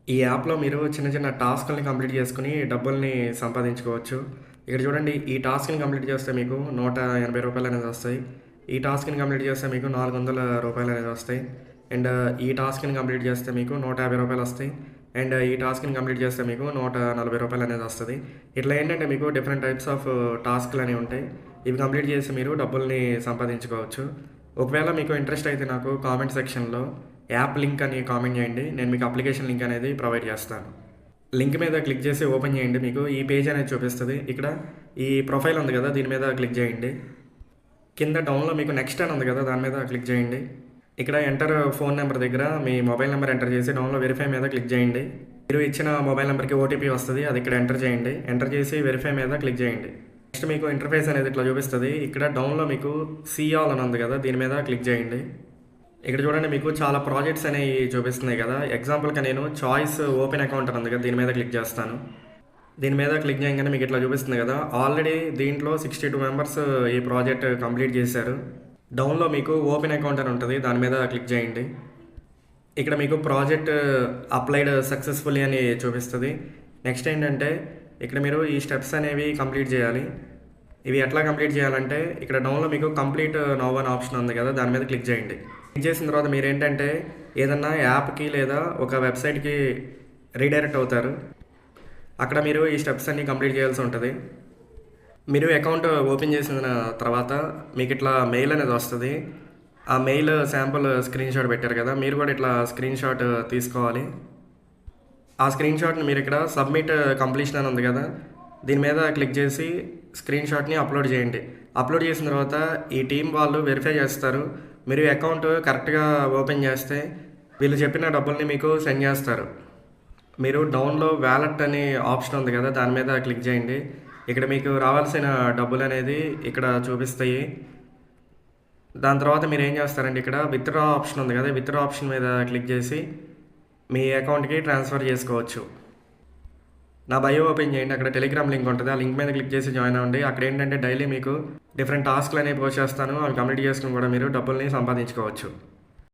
ఈ యాప్‌లో మీరు చిన్న చిన్న టాస్క్‌లని కంప్లీట్ చేసుకొని డబ్బుల్ని సంపాదించుకోవచ్చు. ఇక్కడ చూడండి ఈ టాస్క్‌ని కంప్లీట్ చేస్తే మీకు రూ. 180 అనేది వస్తాయి. ఈ టాస్క్‌ని కంప్లీట్ చేస్తే మీకు రూ. 400 అనేది వస్తాయి. అండ్ ఈ టాస్క్‌ని కంప్లీట్ చేస్తే మీకు రూ. 150 వస్తాయి. అండ్ ఈ టాస్క్‌ని కంప్లీట్ చేస్తే మీకు రూ. 140 అనేది వస్తది. ఇట్లా ఏంటంటే మీకు డిఫరెంట్ టైప్స్ ఆఫ్ టాస్క్‌లనేవి ఉంటాయి. ఇవి కంప్లీట్ చేసి మీరు డబ్బుల్ని సంపాదించుకోవచ్చు. ఒకవేళ మీకు ఇంట్రెస్ట్ అయితే నాకు కామెంట్ సెక్షన్‌లో యాప్ లింక్ అని కామెంట్ చేయండి. నేను మీకు అప్లికేషన్ లింక్ అనేది ప్రొవైడ్ చేస్తాను. లింక్ మీద క్లిక్ చేసి ఓపెన్ చేయండి. మీకు ఈ పేజ్ అనేది చూపిస్తది. ఇక్కడ ఈ ప్రొఫైల్ ఉంది కదా! దీని మీద క్లిక్ చేయండి. కింద డౌన్‌లో మీకు నెక్స్ట్ అని ఉంది కదా! దాని మీద క్లిక్ చేయండి. ఇక్కడ ఎంటర్ ఫోన్ నంబర్ దగ్గర మీ మొబైల్ నంబర్ ఎంటర్ చేసి డౌన్‌లో వెరిఫై మీద క్లిక్ చేయండి. మీరు ఇచ్చిన మొబైల్ నంబర్‌కి ఓటీపీ వస్తది. అది ఇక్కడ ఎంటర్ చేయండి. ఎంటర్ చేసి వెరిఫై మీద క్లిక్ చేయండి. నెక్స్ట్ మీకు ఇంటర్ఫేస్ అనేది ఇట్లా చూపిస్తది. ఇక్కడ డౌన్‌లో మీకు సీ ఆల్ అని ఉంది కదా! దీని మీద క్లిక్ చేయండి. ఇక్కడ చూడండి మీకు చాలా ప్రాజెక్ట్స్ అనేవి చూపిస్తున్నాయి కదా! ఎగ్జాంపుల్‌గా నేను చాయిస్ ఓపెన్ అకౌంట్ అని ఉంది కదా! దీని మీద క్లిక్ చేస్తాను. దీని మీద క్లిక్ చేయంగానే మీకు ఇట్లా చూపిస్తుంది కదా! ఆల్రెడీ దీంట్లో 62 మెంబర్స్ ఈ ప్రాజెక్ట్ కంప్లీట్ చేశారు. డౌన్‌లో మీకు ఓపెన్ అకౌంట్ అని ఉంటది. దాని మీద క్లిక్ చేయండి. ఇక్కడ మీకు ప్రాజెక్ట్ అప్లైడ్ సక్సెస్‌ఫుల్లీ అని చూపిస్తది. నెక్స్ట్ ఏంటంటే ఇక్కడ మీరు ఈ స్టెప్స్ అనేవి కంప్లీట్ చేయాలి. ఇవి ఎట్లా కంప్లీట్ చేయాలంటే ఇక్కడ డౌన్‌లో మీకు కంప్లీట్ నౌ అని ఆప్షన్ ఉంది కదా! దాని మీద క్లిక్ చేయండి. క్లిక్ చేసిన తర్వాత మీరేంటంటే ఏదన్నా యాప్‌కి లేదా ఒక వెబ్‌సైట్‌కి రీడైరెక్ట్ అవుతారు. అక్కడ మీరు ఈ స్టెప్స్ అన్నీ కంప్లీట్ చేయాల్సి ఉంటది. మీరు అకౌంట్ ఓపెన్ చేసిన తర్వాత మీకు ఇట్లా మెయిల్ అనేది వస్తది. ఆ మెయిల్ శాంపుల్ స్క్రీన్‌షాట్ పెట్టారు కదా! మీరు కూడా ఇట్లా స్క్రీన్‌షాట్ తీసుకోవాలి. ఆ స్క్రీన్‌షాట్‌ని మీరు ఇక్కడ సబ్మిట్ కంప్లీషన్ అని ఉంది కదా! దీని మీద క్లిక్ చేసి స్క్రీన్‌షాట్‌ని అప్లోడ్ చేయండి. అప్లోడ్ చేసిన తర్వాత ఈ టీమ్ వాళ్ళు వెరిఫై చేస్తారు. మీరు అకౌంట్ కరెక్ట్‌గా ఓపెన్ చేస్తే వీళ్ళు చెప్పిన డబ్బుల్ని మీకు సెండ్ చేస్తారు. మీరు డౌన్‌లో వాలెట్ అనే ఆప్షన్ ఉంది కదా! దాని మీద క్లిక్ చేయండి. ఇక్కడ మీకు రావాల్సిన డబ్బులనేది ఇక్కడ చూపిస్తాయి. దాని తర్వాత మీరేం చేస్తారంటే ఇక్కడ విత్‌డ్రా ఆప్షన్ ఉంది కదా! విత్‌డ్రా ఆప్షన్ మీద క్లిక్ చేసి మీ అకౌంట్‌కి ట్రాన్స్‌ఫర్ చేసుకోవచ్చు. నా బయో ఓపెన్ చేయండి. అక్కడ టెలిగ్రామ్ లింక్ ఉంటది. ఆ లింక్ మీద క్లిక్ చేసి జాయిన్ అవ్వండి. అక్కడేంటంటే డైలీ మీకు డిఫరెంట్ టాస్క్‌లనేవి పోస్ట్ చేస్తాను. అవి కంప్లీట్ చేసుకొని కూడా మీరు డబ్బుల్ని సంపాదించుకోవచ్చు.